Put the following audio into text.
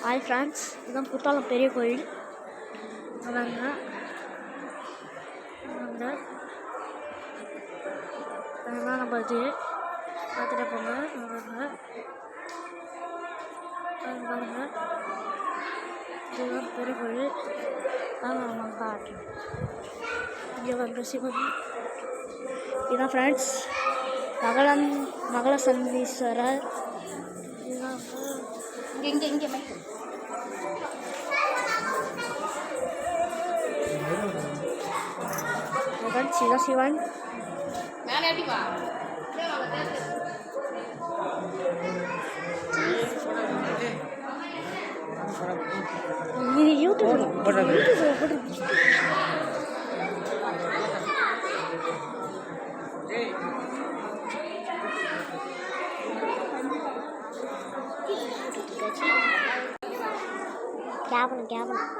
Hi friends, இதுதான் குற்றாலம் பெரிய கோயில். வாங்க அதெல்லாம் நம்ம இது பார்த்துட்டு போங்க. பாருங்க, இதுதான் பெரிய கோயில். வாங்க காட்டுறேன். இங்கே வந்து சிவன். இதுதான் ஃப்ரெண்ட்ஸ் மகள சந்தீஸ்வரர். இதுதான் இங்கே இதுதான் சிவன். இது யூடியூப் கேவலம்